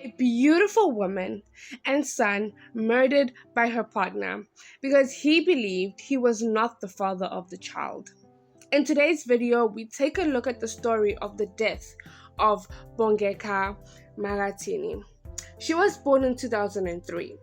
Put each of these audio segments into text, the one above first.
a beautiful woman and son murdered by her partner because he believed he was not the father of the child. In today's video, we take a look at the story of the death of Bongeka Maratini. She was born in 2003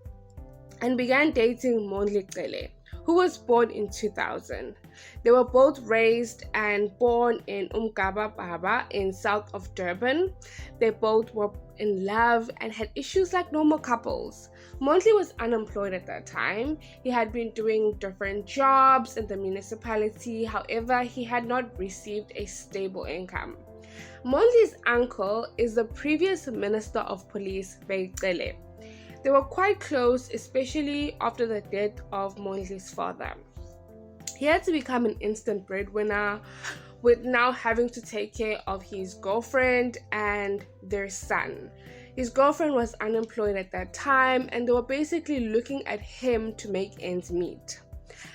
and began dating Mondli Qele, who was born in 2000. They were both raised and born in Umgaba Baba in south of Durban. They both were in love and had issues like normal couples. Mondli was unemployed at that time. He had been doing different jobs in the municipality. However, he had not received a stable income. Mondli's uncle is the previous Minister of Police, Beyicele. They were quite close, especially after the death of Mondli's father. He had to become an instant breadwinner, with now having to take care of his girlfriend and their son. His girlfriend was unemployed at that time, and they were basically looking at him to make ends meet.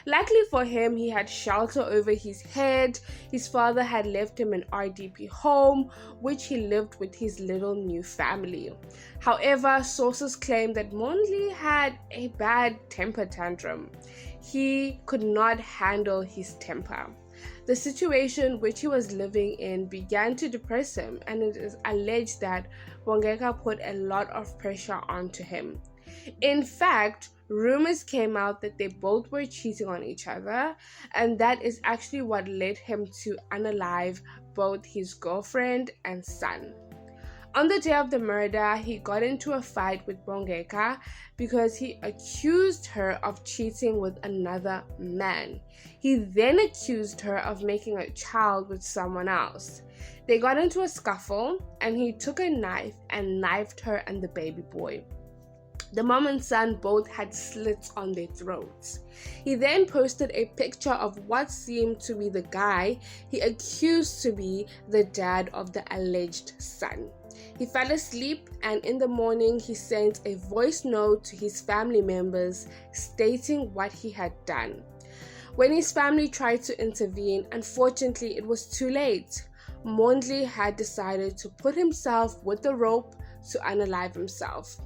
Luckily for him, he had shelter over his head. His father had left him an RDP home, which he lived with his little new family. However, sources claim that Mondli had a bad temper tantrum. He could not handle his temper. The situation which he was living in began to depress him, and it is alleged that Bongeka put a lot of pressure onto him. In fact, rumors came out that they both were cheating on each other, and that is actually what led him to unalive both his girlfriend and son. On the day of the murder, he got into a fight with Bongeka because he accused her of cheating with another man. He then accused her of making a child with someone else. They got into a scuffle, and he took a knife and knifed her and the baby boy. The mom and son both had slits on their throats. He then posted a picture of what seemed to be the guy he accused to be the dad of the alleged son. He fell asleep, and in the morning he sent a voice note to his family members stating what he had done. When his family tried to intervene, unfortunately it was too late. Mondli had decided to put himself with the rope to unalive himself.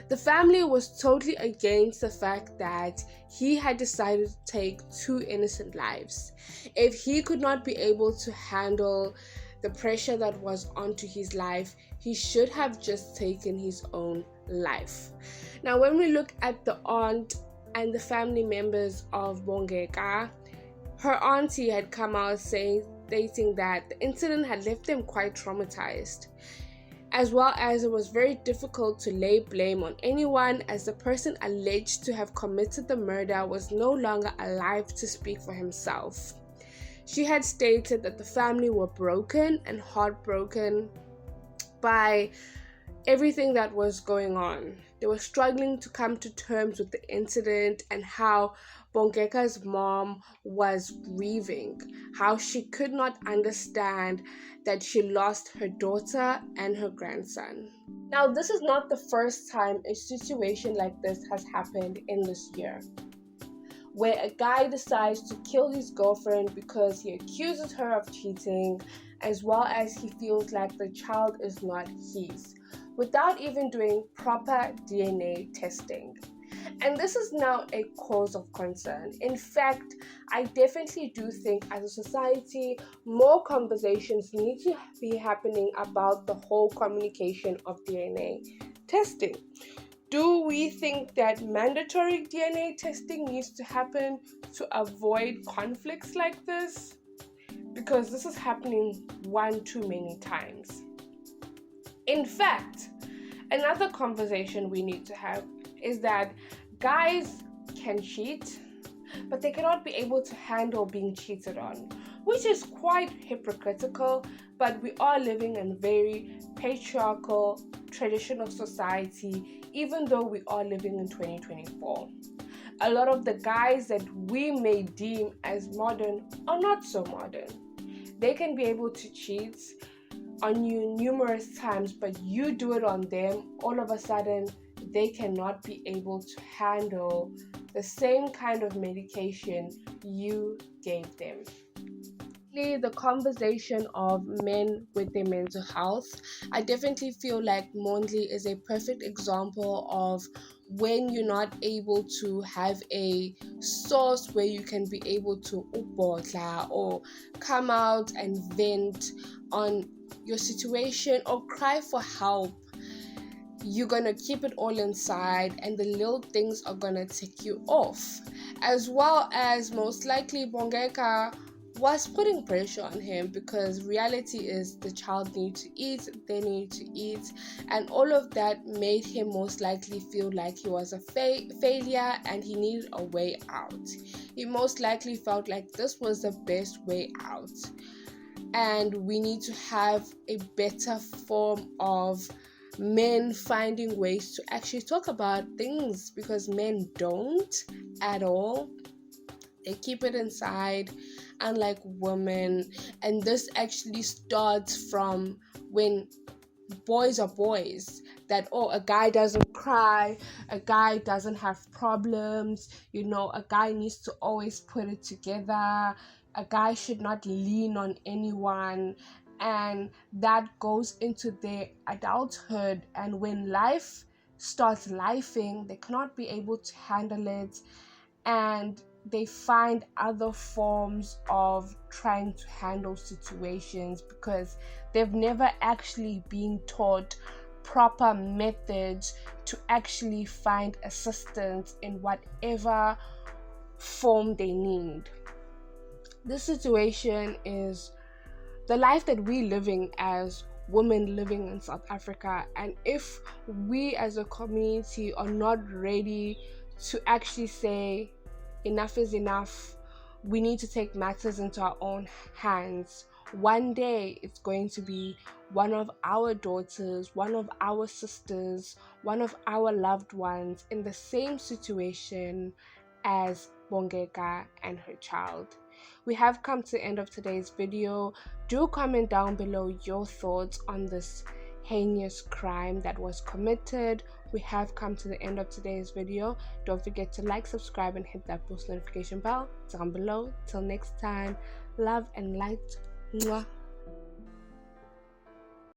The family was totally against the fact that he had decided to take two innocent lives. If he could not be able to handle the pressure that was onto his life, he should have just taken his own life. Now, when we look at the aunt and the family members of Bongeka, her auntie had come out stating that the incident had left them quite traumatized, as well as it was very difficult to lay blame on anyone, as the person alleged to have committed the murder was no longer alive to speak for himself. She had stated that the family were broken and heartbroken by everything that was going on. They were struggling to come to terms with the incident and how Bongeka's mom was grieving, how she could not understand that she lost her daughter and her grandson. Now, this is not the first time a situation like this has happened in this year, where a guy decides to kill his girlfriend because he accuses her of cheating, as well as he feels like the child is not his, without even doing proper DNA testing. And this is now a cause of concern. In fact, I definitely do think as a society, more conversations need to be happening about the whole communication of DNA testing. Do we think that mandatory DNA testing needs to happen to avoid conflicts like this? Because this is happening one too many times. In fact, another conversation we need to have is that guys can cheat, but they cannot be able to handle being cheated on, which is quite hypocritical, but we are living in a very patriarchal, traditional society, even though we are living in 2024. A lot of the guys that we may deem as modern are not so modern. They can be able to cheat on you numerous times, but you do it on them, all of a sudden they cannot be able to handle the same kind of medication you gave them. the conversation of men with their mental health, I definitely feel like Mondli is a perfect example of when you're not able to have a source where you can be able to upotla or come out and vent on your situation or cry for help. You're gonna keep it all inside, and the little things are gonna tick you off. As well as most likely Bongeka was putting pressure on him, because reality is the child needs to eat, they need to eat, and all of that made him most likely feel like he was a failure and he needed a way out. He most likely felt like this was the best way out, and we need to have a better form of men finding ways to actually talk about things, because men don't at all. They keep it inside, unlike women. And this actually starts from when boys are boys, that a guy doesn't cry, a guy doesn't have problems, a guy needs to always put it together, a guy should not lean on anyone. And that goes into their adulthood, and when life starts lifing, they cannot be able to handle it, and they find other forms of trying to handle situations because they've never actually been taught proper methods to actually find assistance in whatever form they need. This situation is the life that we're living as women living in South Africa, and if we as a community are not ready to actually say enough is enough, we need to take matters into our own hands. One day it's going to be one of our daughters, one of our sisters, one of our loved ones in the same situation as Bongeka and her child. We have come to the end of today's video. Do comment down below your thoughts on this heinous crime that was committed. We have come to the end of today's video. Don't forget to like, subscribe, and hit that post notification bell down below. Till next time, love and light. Mwah.